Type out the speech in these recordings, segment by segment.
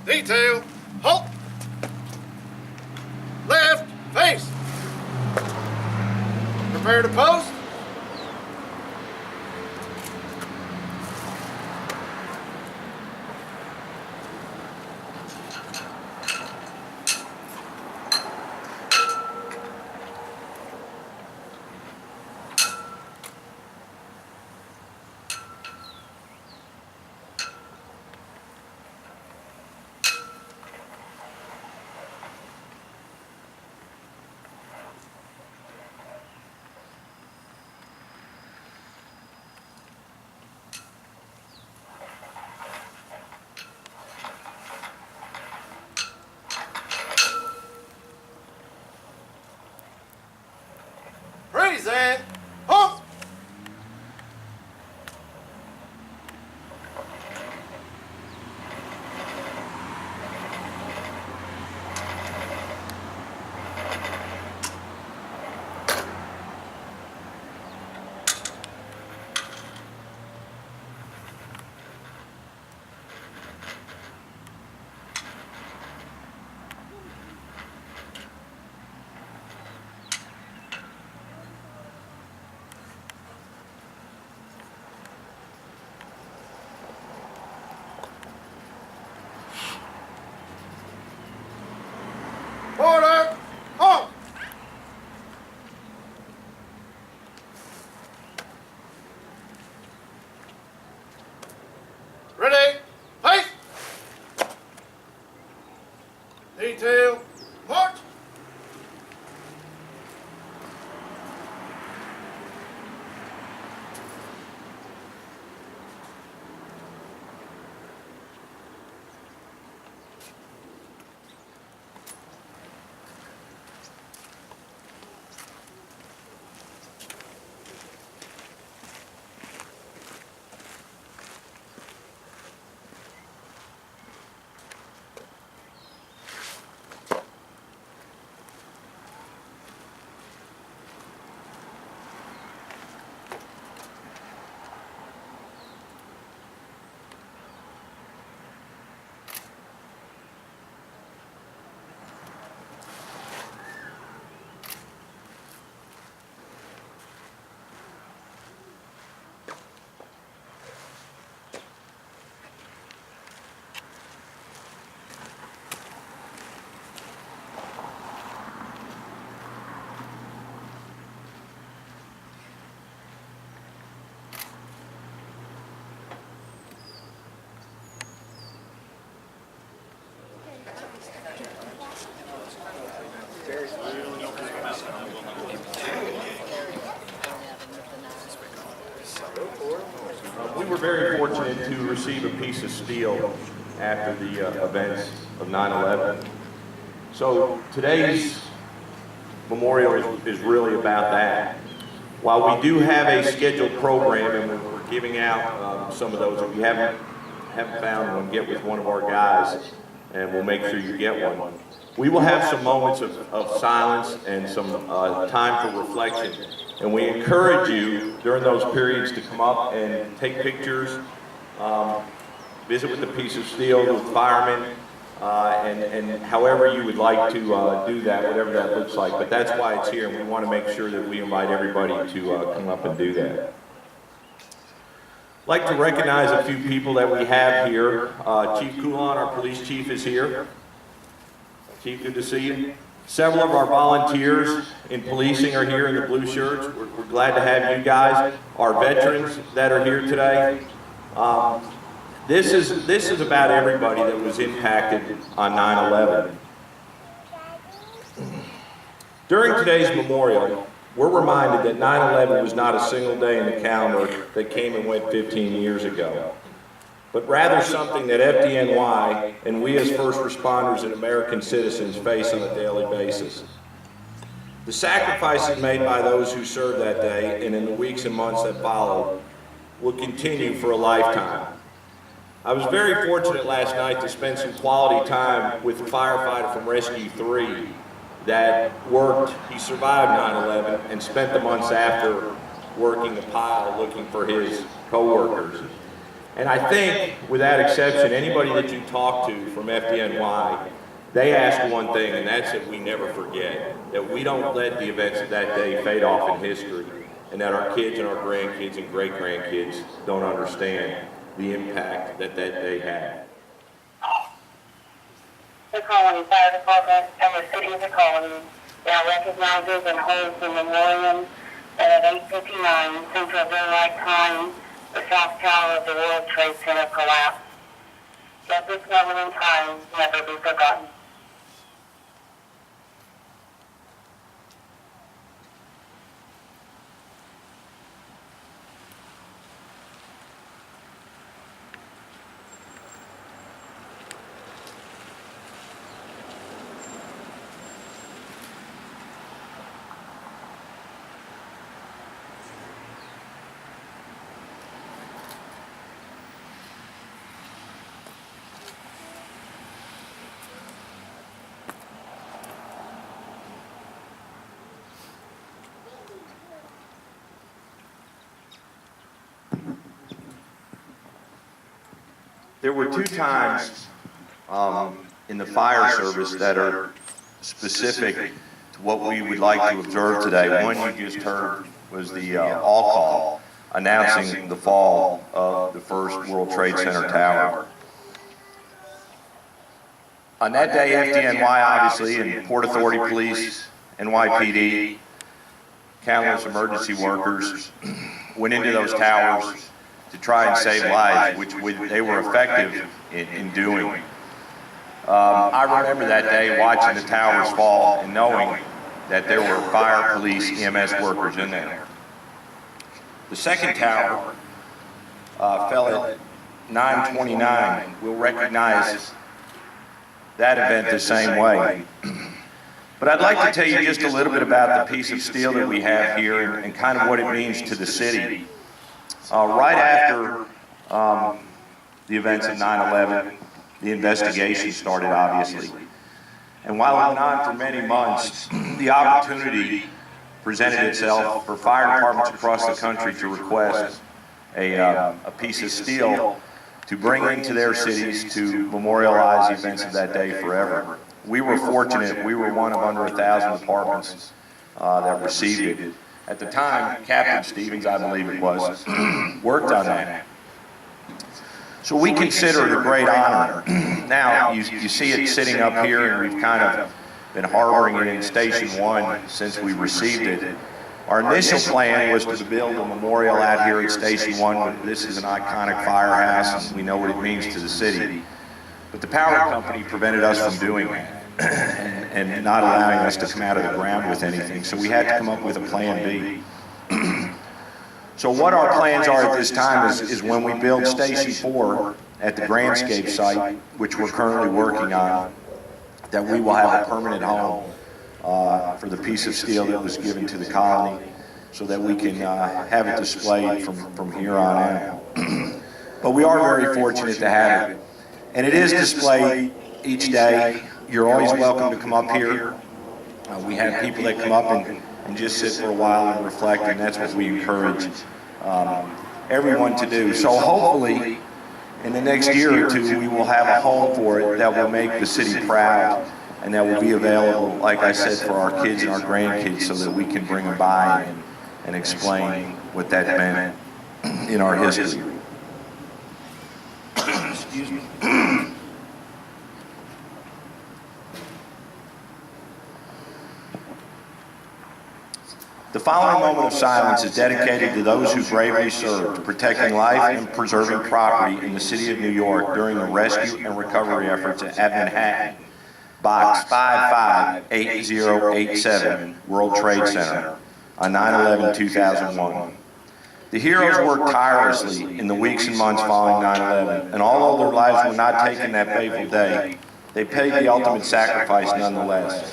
Detail, halt! Left, face! Prepare to post. Present. Halt! Order! Halt! Ready? Face! Detail, march! We were very fortunate to receive a piece of steel after the events of 9/11. So today's memorial is really about that. While we do have a scheduled program and we're giving out some of those, if you haven't found one, get with one of our guys and we'll make sure you get one. We will have some moments of silence and some time for reflection. And we encourage you during those periods to come up and take pictures, visit with the piece of steel, with firemen, and however you would like to do that, whatever that looks like. But that's why it's here, and we want to make sure that we invite everybody to come up and do that. I'd like to recognize a few people that we have here. Chief Coulon, our police chief, is here. Chief, good to see you. Several of our volunteers in policing are here in the blue shirts. We're glad to have you guys. Our veterans that are here today. This is about everybody that was impacted on 9/11. During today's memorial, we're reminded that 9/11 was not a single day in the calendar that came and went 15 years ago, but rather something that FDNY and we as first responders and American citizens face on a daily basis. The sacrifices made by those who served that day and in the weeks and months that followed will continue for a lifetime. I was very fortunate last night to spend some quality time with a firefighter from Rescue 3 that worked, he survived 9/11 and spent the months after working the pile looking for his coworkers. And I think, without exception, anybody that you talk to from FDNY, they ask one thing, and that's that we never forget, that we don't let the events of that day fade off in history, and that our kids and our grandkids and great-grandkids don't understand the impact that that day had. The Colony Fire Department and the City of the Colony now recognizes and holds the memorial that at 8:59 Central Daylight Time, the South Tower of the World Trade Center collapsed. Let this moment in time never be forgotten. There were two times in the fire service that are specific to what we would like to observe today. One you just heard was the all call announcing the fall of the first World Trade Center tower. On that day, FDNY obviously, and Port Authority Police, NYPD, countless emergency workers went into those towers to try and save lives, which they were effective in doing. I remember that day watching the towers fall and knowing that there were fire, police, EMS workers in there. The second tower fell at 9:29. We'll recognize that event the same way. But I'd like to tell you just a little bit about the piece of steel that we have here and kind of what it means to the city. Right after the events of 9/11, the investigation started, obviously. And while it went on for many months, the opportunity presented itself for fire departments across the country to request a piece of steel to bring into their cities to memorialize the events of that day forever. We were fortunate. We were one of under 1,000 departments that received it. At the time, Captain Stevens, I believe it was, worked on that. So we consider it a great honor. Now, you see it sitting up here, and we've kind of been harboring it in Station 1 since we received it. Our initial plan was to build a memorial out here at Station 1. This is an iconic firehouse, and we know what it means to the city. But the power company prevented us from doing that and not allowing us to come out of the ground with anything. So we had to come up with a plan B. So what our plans are at this time is when we build Station 4 at the Grandscape site, which we're currently working on, that we will have a permanent home for the piece of steel that was given to the colony, so that we can have it displayed from here on out. But we are very fortunate to have it. And it is displayed each day. You're always welcome to come up here. We have people that come up and just sit for a while and reflect, and that's what we encourage everyone to do. So hopefully, in the next year or two, we will have a home for it that will make the city proud, and that will be available, like I said, for our kids and our grandkids, so that we can bring them by and explain what that meant in our history. Excuse me. The following moment of silence is dedicated to those who bravely served, protecting life and preserving property in the city of New York during the rescue and recovery efforts at Manhattan, Box 558087, World Trade Center, on 9/11/2001. The heroes worked tirelessly in the weeks and months following 9/11, and although their lives were not taken that fateful day, they paid the ultimate sacrifice nonetheless.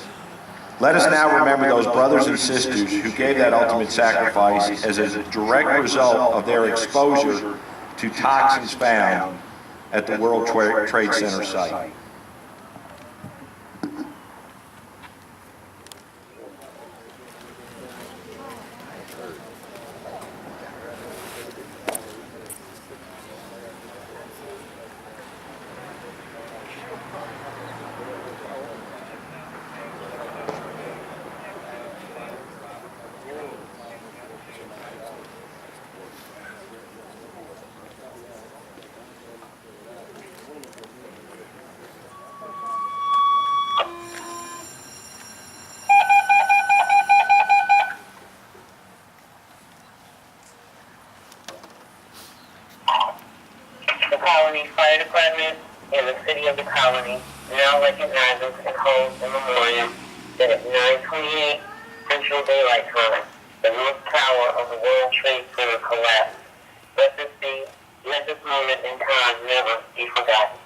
Let us now remember those brothers and sisters who gave that ultimate sacrifice as a direct result of their exposure to toxins found at the World Trade Center site. city of the colony now recognizes and holds a memorial that at 9:28 Central Daylight Time, the North Tower of the World Trade Center collapsed. Let this moment in time never be forgotten.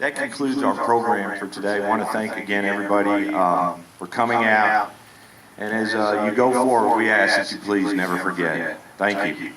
that concludes our program for today. I want to thank again everybody for coming out. And as you go forward, we ask that you please never forget. Thank you.